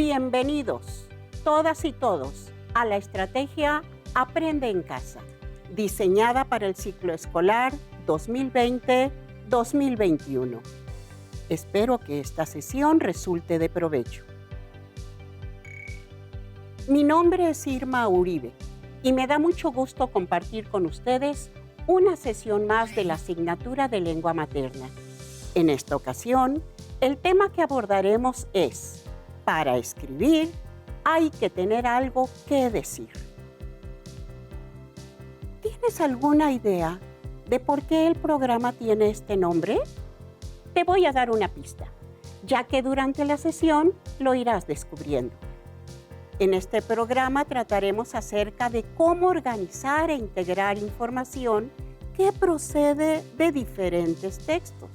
Bienvenidos, todas y todos, a la estrategia Aprende en Casa, diseñada para el ciclo escolar 2020-2021. Espero que esta sesión resulte de provecho. Mi nombre es Irma Uribe y me da mucho gusto compartir con ustedes una sesión más de la asignatura de lengua materna. En esta ocasión, el tema que abordaremos es: para escribir, hay que tener algo que decir. ¿Tienes alguna idea de por qué el programa tiene este nombre? Te voy a dar una pista, ya que durante la sesión lo irás descubriendo. En este programa trataremos acerca de cómo organizar e integrar información que procede de diferentes textos.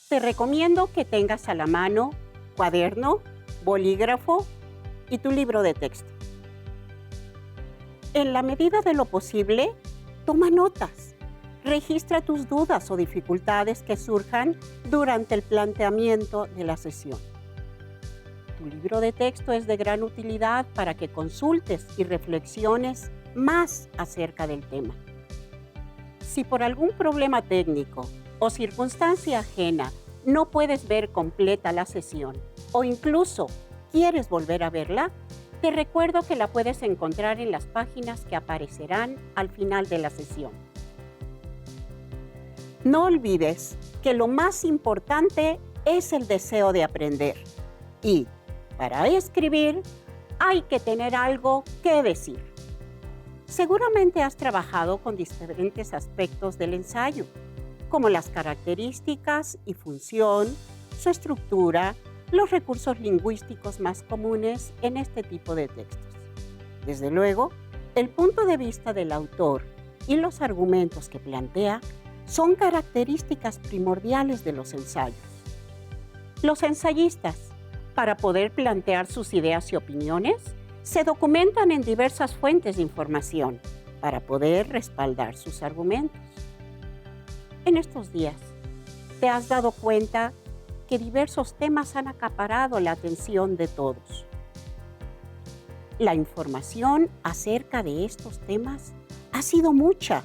Te recomiendo que tengas a la mano cuaderno, bolígrafo y tu libro de texto. En la medida de lo posible, toma notas. Registra tus dudas o dificultades que surjan durante el planteamiento de la sesión. Tu libro de texto es de gran utilidad para que consultes y reflexiones más acerca del tema. Si por algún problema técnico o circunstancia ajena no puedes ver completa la sesión o incluso quieres volver a verla, te recuerdo que la puedes encontrar en las páginas que aparecerán al final de la sesión. No olvides que lo más importante es el deseo de aprender y, para escribir, hay que tener algo que decir. Seguramente has trabajado con diferentes aspectos del ensayo, como las características y función, su estructura, los recursos lingüísticos más comunes en este tipo de textos. Desde luego, el punto de vista del autor y los argumentos que plantea son características primordiales de los ensayos. Los ensayistas, para poder plantear sus ideas y opiniones, se documentan en diversas fuentes de información para poder respaldar sus argumentos. En estos días, ¿te has dado cuenta que diversos temas han acaparado la atención de todos? La información acerca de estos temas ha sido mucha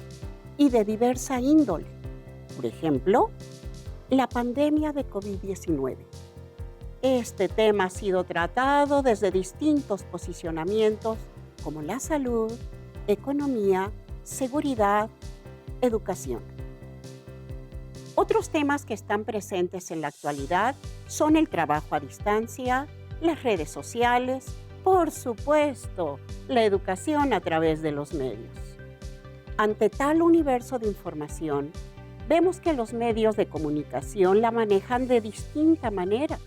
y de diversa índole. Por ejemplo, la pandemia de COVID-19. Este tema ha sido tratado desde distintos posicionamientos como la salud, economía, seguridad, educación. Otros temas que están presentes en la actualidad son el trabajo a distancia, las redes sociales, por supuesto, la educación a través de los medios. Ante tal universo de información, vemos que los medios de comunicación la manejan de distinta manera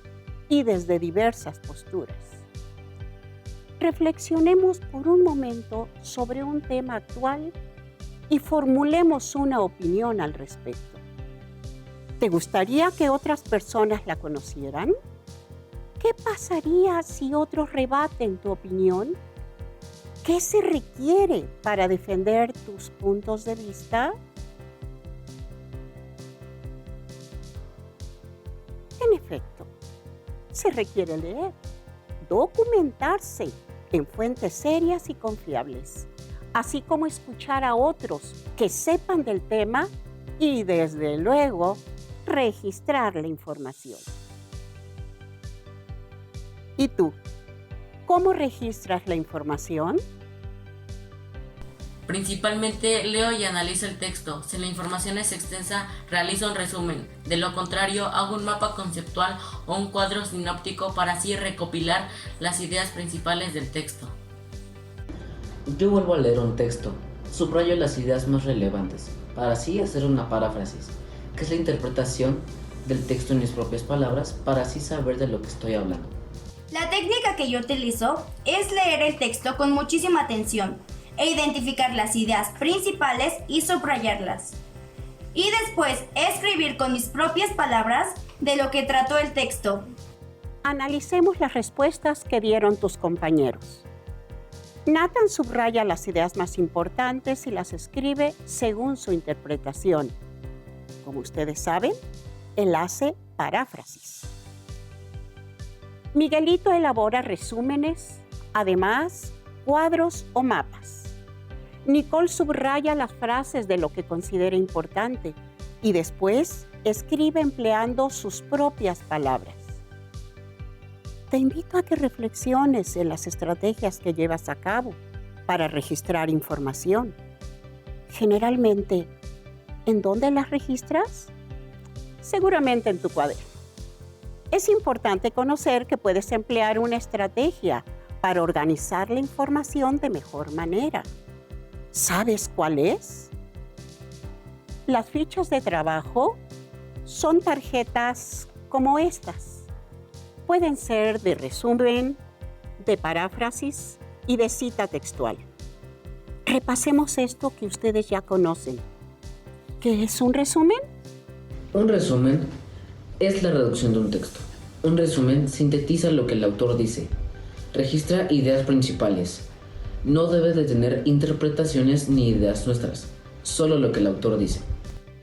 y desde diversas posturas. Reflexionemos por un momento sobre un tema actual y formulemos una opinión al respecto. ¿Te gustaría que otras personas la conocieran? ¿Qué pasaría si otros rebaten tu opinión? ¿Qué se requiere para defender tus puntos de vista? En efecto, se requiere leer, documentarse en fuentes serias y confiables, así como escuchar a otros que sepan del tema y, desde luego, registrar la información. ¿Y tú? ¿Cómo registras la información? Principalmente leo y analizo el texto. Si la información es extensa, realizo un resumen. De lo contrario, hago un mapa conceptual o un cuadro sinóptico para así recopilar las ideas principales del texto. Yo vuelvo a leer un texto, subrayo las ideas más relevantes, para así hacer una paráfrasis, que es la interpretación del texto en mis propias palabras, para así saber de lo que estoy hablando. La técnica que yo utilizo es leer el texto con muchísima atención e identificar las ideas principales y subrayarlas. Y después escribir con mis propias palabras de lo que trató el texto. Analicemos las respuestas que dieron tus compañeros. Nathan subraya las ideas más importantes y las escribe según su interpretación. Como ustedes saben, él hace paráfrasis. Miguelito elabora resúmenes, además, cuadros o mapas. Nicole subraya las frases de lo que considera importante y después escribe empleando sus propias palabras. Te invito a que reflexiones en las estrategias que llevas a cabo para registrar información. Generalmente, ¿en dónde las registras? Seguramente en tu cuaderno. Es importante conocer que puedes emplear una estrategia para organizar la información de mejor manera. ¿Sabes cuál es? Las fichas de trabajo son tarjetas como estas. Pueden ser de resumen, de paráfrasis y de cita textual. Repasemos esto que ustedes ya conocen. ¿Qué es un resumen? Un resumen es la reducción de un texto. Un resumen sintetiza lo que el autor dice. Registra ideas principales. No debe de tener interpretaciones ni ideas nuestras, solo lo que el autor dice.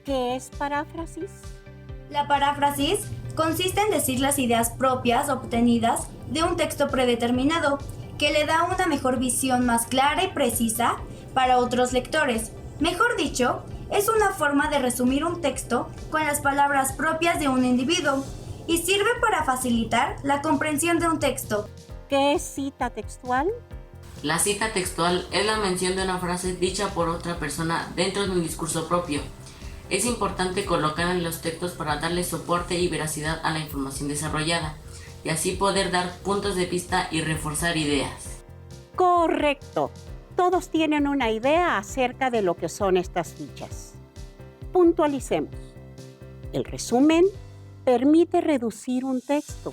¿Qué es paráfrasis? La paráfrasis consiste en decir las ideas propias obtenidas de un texto predeterminado, que le da una mejor visión más clara y precisa para otros lectores. Mejor dicho, es una forma de resumir un texto con las palabras propias de un individuo y sirve para facilitar la comprensión de un texto. ¿Qué es cita textual? La cita textual es la mención de una frase dicha por otra persona dentro de un discurso propio. Es importante colocarla en los textos para darle soporte y veracidad a la información desarrollada, y así poder dar puntos de vista y reforzar ideas. Correcto. Todos tienen una idea acerca de lo que son estas fichas. Puntualicemos. El resumen permite reducir un texto.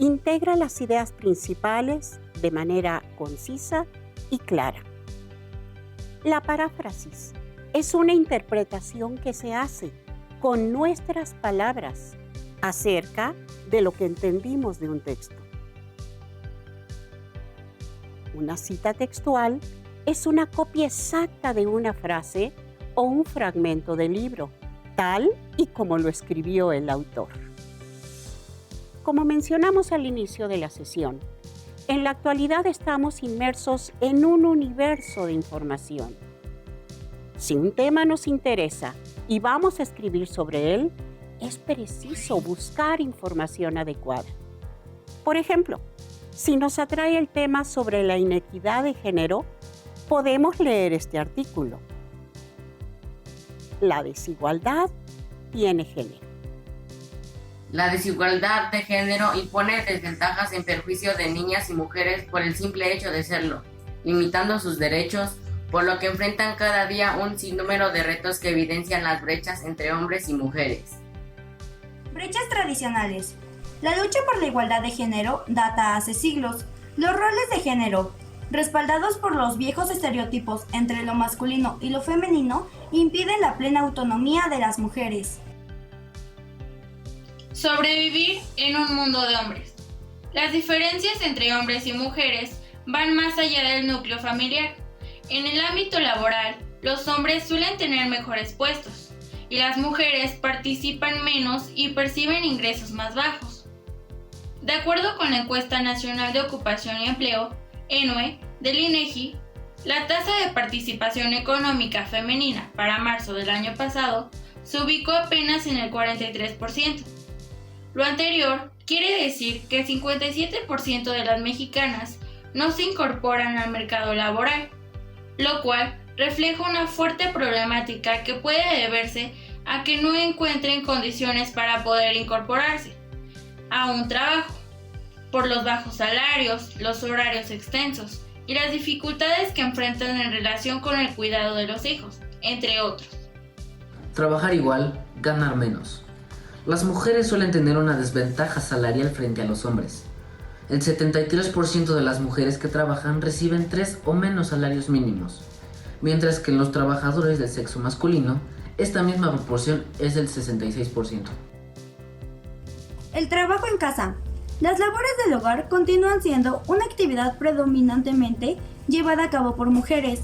Integra las ideas principales de manera concisa y clara. La paráfrasis es una interpretación que se hace con nuestras palabras acerca de lo que entendimos de un texto. Una cita textual es una copia exacta de una frase o un fragmento del libro, tal y como lo escribió el autor. Como mencionamos al inicio de la sesión, en la actualidad estamos inmersos en un universo de información. Si un tema nos interesa y vamos a escribir sobre él, es preciso buscar información adecuada. Por ejemplo, si nos atrae el tema sobre la inequidad de género, podemos leer este artículo. La desigualdad tiene género. La desigualdad de género impone desventajas en perjuicio de niñas y mujeres por el simple hecho de serlo, limitando sus derechos, por lo que enfrentan cada día un sinnúmero de retos que evidencian las brechas entre hombres y mujeres. Brechas tradicionales. La lucha por la igualdad de género data hace siglos. Los roles de género, respaldados por los viejos estereotipos entre lo masculino y lo femenino, impiden la plena autonomía de las mujeres. Sobrevivir en un mundo de hombres. Las diferencias entre hombres y mujeres van más allá del núcleo familiar. En el ámbito laboral, los hombres suelen tener mejores puestos y las mujeres participan menos y perciben ingresos más bajos. De acuerdo con la Encuesta Nacional de Ocupación y Empleo, ENOE, del INEGI, la tasa de participación económica femenina para marzo del año pasado se ubicó apenas en el 43%. Lo anterior quiere decir que el 57% de las mexicanas no se incorporan al mercado laboral, lo cual refleja una fuerte problemática que puede deberse a que no encuentren condiciones para poder incorporarse a un trabajo, por los bajos salarios, los horarios extensos y las dificultades que enfrentan en relación con el cuidado de los hijos, entre otros. Trabajar igual, ganar menos. Las mujeres suelen tener una desventaja salarial frente a los hombres. El 73% de las mujeres que trabajan reciben 3 o menos salarios mínimos, mientras que en los trabajadores del sexo masculino, esta misma proporción es del 66%. El trabajo en casa. Las labores del hogar continúan siendo una actividad predominantemente llevada a cabo por mujeres.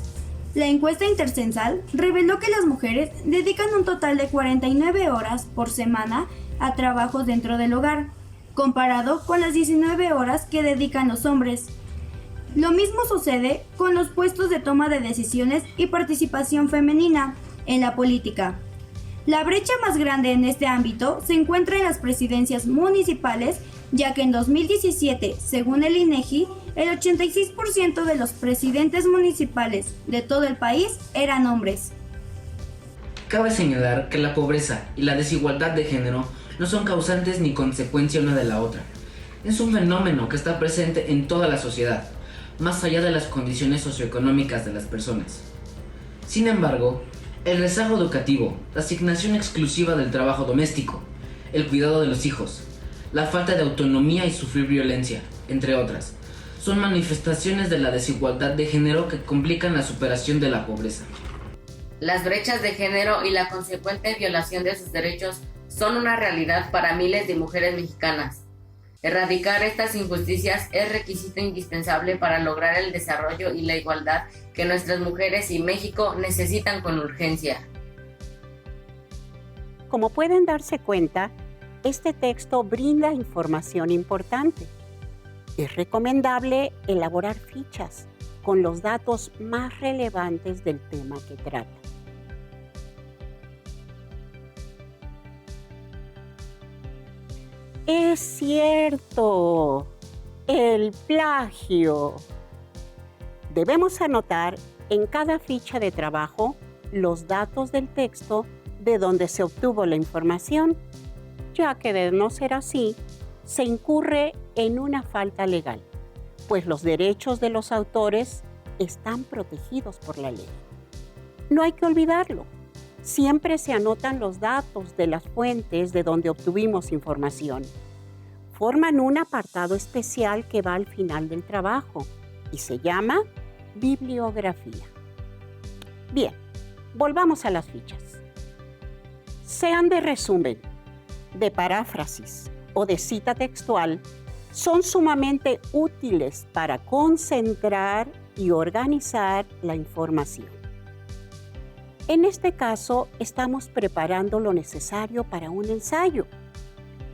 La encuesta intercensal reveló que las mujeres dedican un total de 49 horas por semana a trabajos dentro del hogar, comparado con las 19 horas que dedican los hombres. Lo mismo sucede con los puestos de toma de decisiones y participación femenina en la política. La brecha más grande en este ámbito se encuentra en las presidencias municipales, ya que en 2017, según el INEGI, el 86% de los presidentes municipales de todo el país eran hombres. Cabe señalar que la pobreza y la desigualdad de género no son causantes ni consecuencia una de la otra. Es un fenómeno que está presente en toda la sociedad, más allá de las condiciones socioeconómicas de las personas. Sin embargo, el rezago educativo, la asignación exclusiva del trabajo doméstico, el cuidado de los hijos, la falta de autonomía y sufrir violencia, entre otras, son manifestaciones de la desigualdad de género que complican la superación de la pobreza. Las brechas de género y la consecuente violación de sus derechos son una realidad para miles de mujeres mexicanas. Erradicar estas injusticias es requisito indispensable para lograr el desarrollo y la igualdad que nuestras mujeres y México necesitan con urgencia. Como pueden darse cuenta, este texto brinda información importante. Es recomendable elaborar fichas con los datos más relevantes del tema que trata. Es cierto, el plagio. Debemos anotar en cada ficha de trabajo los datos del texto de donde se obtuvo la información, ya que de no ser así, se incurre en una falta legal, pues los derechos de los autores están protegidos por la ley. No hay que olvidarlo. Siempre se anotan los datos de las fuentes de donde obtuvimos información. Forman un apartado especial que va al final del trabajo y se llama bibliografía. Bien, volvamos a las fichas. Sean de resumen, de paráfrasis o de cita textual, son sumamente útiles para concentrar y organizar la información. En este caso, estamos preparando lo necesario para un ensayo,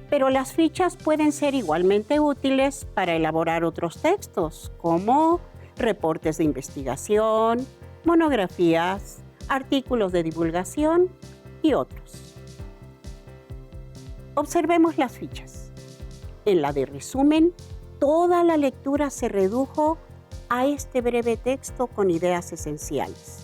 pero las fichas pueden ser igualmente útiles para elaborar otros textos, como reportes de investigación, monografías, artículos de divulgación y otros. Observemos las fichas. En la de resumen, toda la lectura se redujo a este breve texto con ideas esenciales.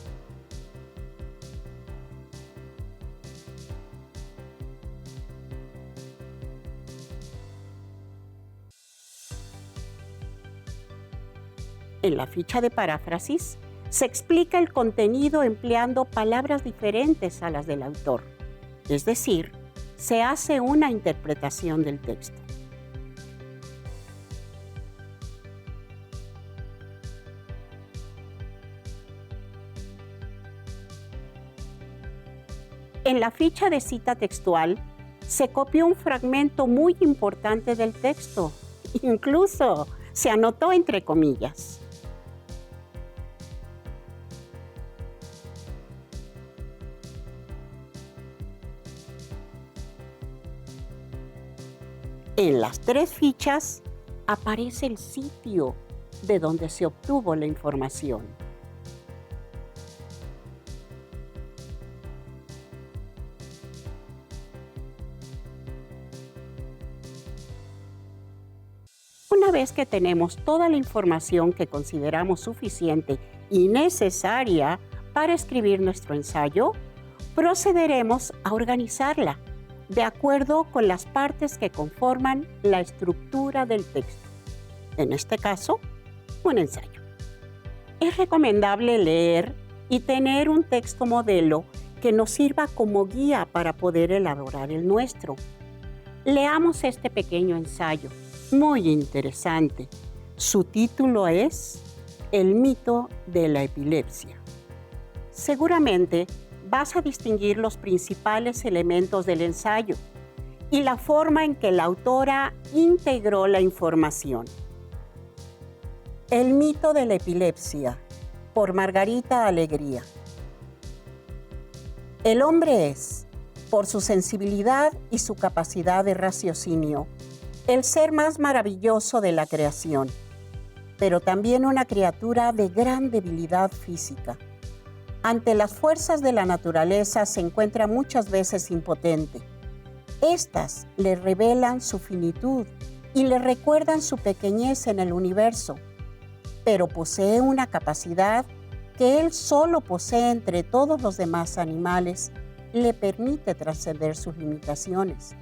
En la ficha de paráfrasis, se explica el contenido empleando palabras diferentes a las del autor, es decir, se hace una interpretación del texto. En la ficha de cita textual, se copió un fragmento muy importante del texto, incluso se anotó entre comillas. En las 3 fichas aparece el sitio de donde se obtuvo la información. Una vez que tenemos toda la información que consideramos suficiente y necesaria para escribir nuestro ensayo, procederemos a organizarla de acuerdo con las partes que conforman la estructura del texto. En este caso, un ensayo. Es recomendable leer y tener un texto modelo que nos sirva como guía para poder elaborar el nuestro. Leamos este pequeño ensayo, muy interesante. Su título es El mito de la epilepsia. Seguramente vas a distinguir los principales elementos del ensayo y la forma en que la autora integró la información. El mito de la epilepsia, por Margarita Alegría. El hombre es, por su sensibilidad y su capacidad de raciocinio, el ser más maravilloso de la creación, pero también una criatura de gran debilidad física. Ante las fuerzas de la naturaleza se encuentra muchas veces impotente. Estas le revelan su finitud y le recuerdan su pequeñez en el universo, pero posee una capacidad que él solo posee entre todos los demás animales, le permite trascender sus limitaciones.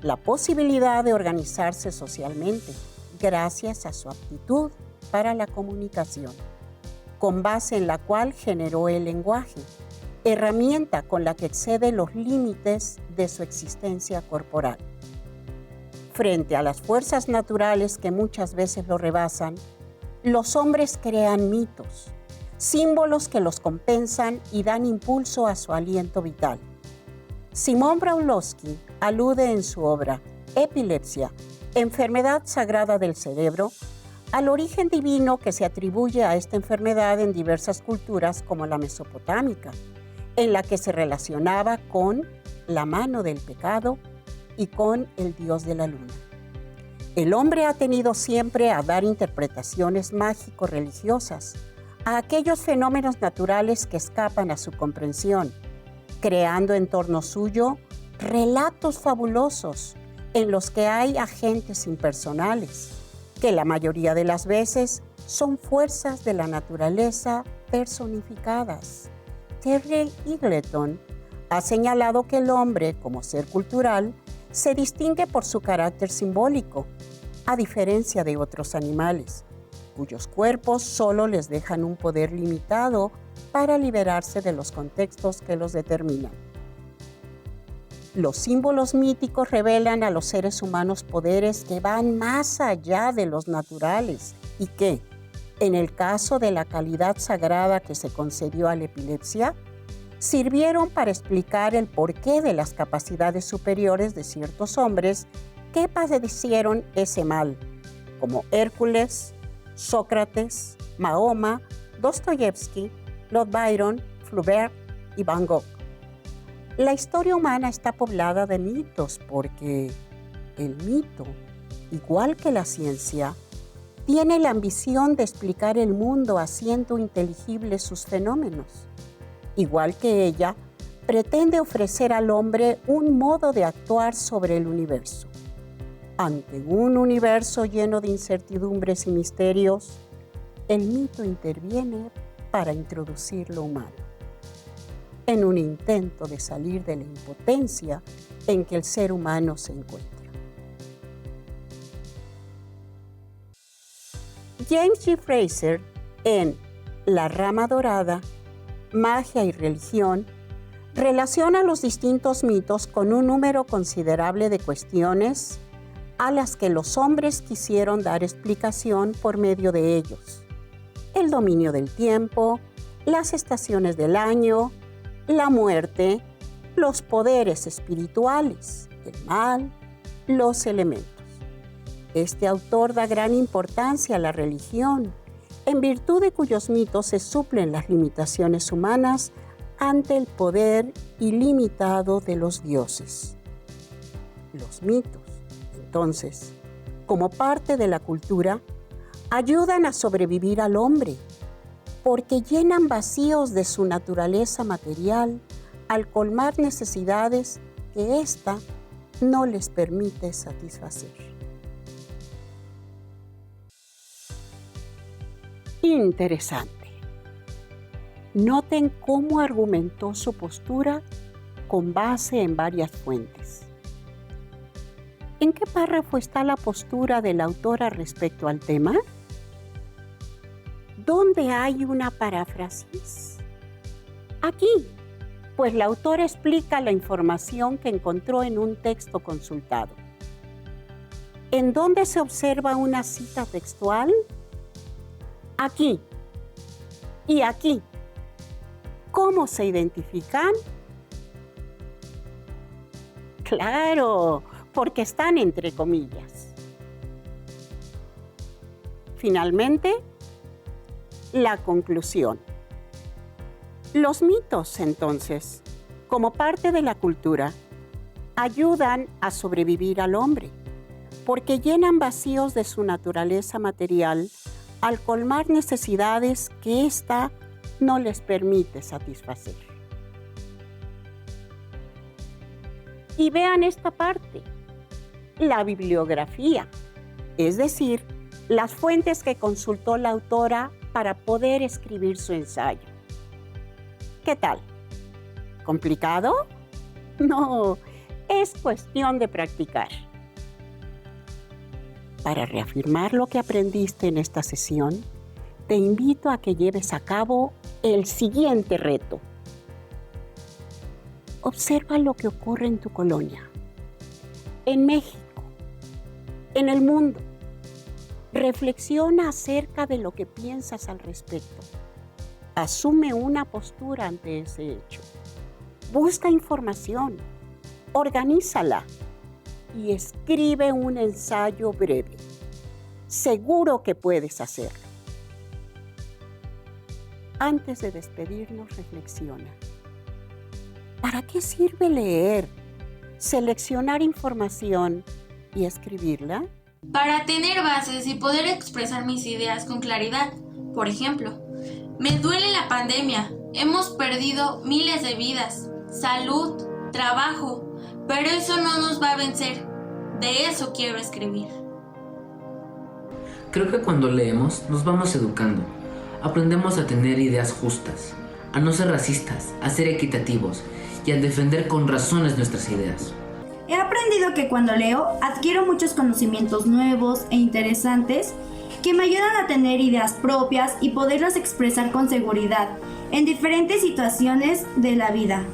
La posibilidad de organizarse socialmente, gracias a su aptitud para la comunicación, con base en la cual generó el lenguaje, herramienta con la que excede los límites de su existencia corporal. Frente a las fuerzas naturales que muchas veces lo rebasan, los hombres crean mitos, símbolos que los compensan y dan impulso a su aliento vital. Simón Braulovsky alude en su obra Epilepsia, enfermedad sagrada del cerebro, al origen divino que se atribuye a esta enfermedad en diversas culturas como la mesopotámica, en la que se relacionaba con la mano del pecado y con el dios de la luna. El hombre ha tenido siempre a dar interpretaciones mágico-religiosas a aquellos fenómenos naturales que escapan a su comprensión, creando en torno suyo relatos fabulosos en los que hay agentes impersonales, que la mayoría de las veces son fuerzas de la naturaleza personificadas. Terry Eagleton ha señalado que el hombre, como ser cultural, se distingue por su carácter simbólico, a diferencia de otros animales, cuyos cuerpos solo les dejan un poder limitado para liberarse de los contextos que los determinan. Los símbolos míticos revelan a los seres humanos poderes que van más allá de los naturales y que, en el caso de la calidad sagrada que se concedió a la epilepsia, sirvieron para explicar el porqué de las capacidades superiores de ciertos hombres que padecieron ese mal, como Hércules, Sócrates, Mahoma, Dostoyevsky, Lord Byron, Flaubert y Van Gogh. La historia humana está poblada de mitos porque el mito, igual que la ciencia, tiene la ambición de explicar el mundo haciendo inteligibles sus fenómenos. Igual que ella, pretende ofrecer al hombre un modo de actuar sobre el universo. Ante un universo lleno de incertidumbres y misterios, el mito interviene para introducir lo humano, en un intento de salir de la impotencia en que el ser humano se encuentra. James G. Fraser, en La rama dorada, magia y religión, relaciona los distintos mitos con un número considerable de cuestiones a las que los hombres quisieron dar explicación por medio de ellos: el dominio del tiempo, las estaciones del año, la muerte, los poderes espirituales, el mal, los elementos. Este autor da gran importancia a la religión, en virtud de cuyos mitos se suplen las limitaciones humanas ante el poder ilimitado de los dioses. Los mitos, entonces, como parte de la cultura, ayudan a sobrevivir al hombre, porque llenan vacíos de su naturaleza material al colmar necesidades que ésta no les permite satisfacer. Interesante. Noten cómo argumentó su postura con base en varias fuentes. ¿En qué párrafo está la postura de la autora respecto al tema? ¿Dónde hay una paráfrasis? Aquí, pues la autora explica la información que encontró en un texto consultado. ¿En dónde se observa una cita textual? Aquí y aquí. ¿Cómo se identifican? Claro, porque están entre comillas. Finalmente, la conclusión. Los mitos, entonces, como parte de la cultura, ayudan a sobrevivir al hombre, porque llenan vacíos de su naturaleza material al colmar necesidades que ésta no les permite satisfacer. Y vean esta parte, la bibliografía, es decir, las fuentes que consultó la autora para poder escribir su ensayo. ¿Qué tal? ¿Complicado? No, es cuestión de practicar. Para reafirmar lo que aprendiste en esta sesión, te invito a que lleves a cabo el siguiente reto. Observa lo que ocurre en tu colonia, en México, en el mundo. Reflexiona acerca de lo que piensas al respecto. Asume una postura ante ese hecho. Busca información, organízala y escribe un ensayo breve. Seguro que puedes hacerlo. Antes de despedirnos, reflexiona. ¿Para qué sirve leer, seleccionar información y escribirla? Para tener bases y poder expresar mis ideas con claridad. Por ejemplo, me duele la pandemia, hemos perdido miles de vidas, salud, trabajo, pero eso no nos va a vencer. De eso quiero escribir. Creo que cuando leemos nos vamos educando. Aprendemos a tener ideas justas, a no ser racistas, a ser equitativos y a defender con razones nuestras ideas. He aprendido que cuando leo adquiero muchos conocimientos nuevos e interesantes que me ayudan a tener ideas propias y poderlas expresar con seguridad en diferentes situaciones de la vida.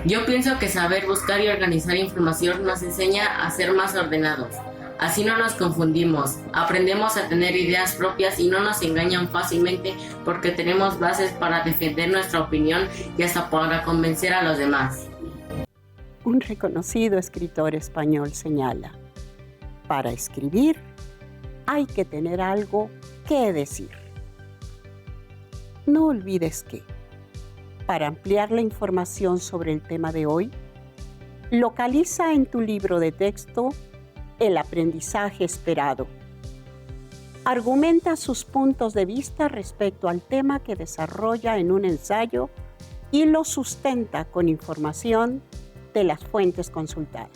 Yo pienso que saber buscar y organizar información nos enseña a ser más ordenados. Así no nos confundimos, aprendemos a tener ideas propias y no nos engañan fácilmente porque tenemos bases para defender nuestra opinión y hasta para convencer a los demás. Un reconocido escritor español señala, para escribir hay que tener algo que decir. No olvides que, para ampliar la información sobre el tema de hoy, localiza en tu libro de texto El aprendizaje esperado. Argumenta sus puntos de vista respecto al tema que desarrolla en un ensayo y lo sustenta con información de las fuentes consultadas.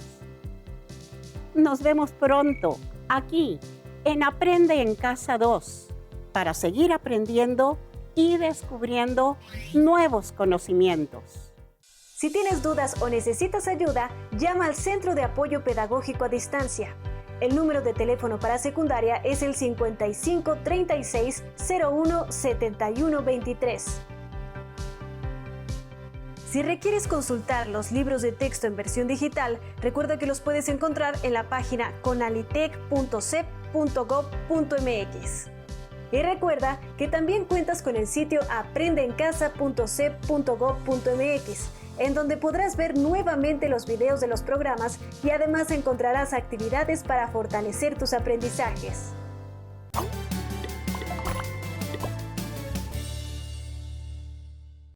Nos vemos pronto aquí en Aprende en Casa 2 para seguir aprendiendo y descubriendo nuevos conocimientos. Si tienes dudas o necesitas ayuda, llama al Centro de Apoyo Pedagógico a Distancia. El número de teléfono para secundaria es el 55 36 01 71 23. Si requieres consultar los libros de texto en versión digital, recuerda que los puedes encontrar en la página conalitec.cep.gov.mx. Y recuerda que también cuentas con el sitio aprendeencasa.cep.gov.mx, en donde podrás ver nuevamente los videos de los programas y además encontrarás actividades para fortalecer tus aprendizajes.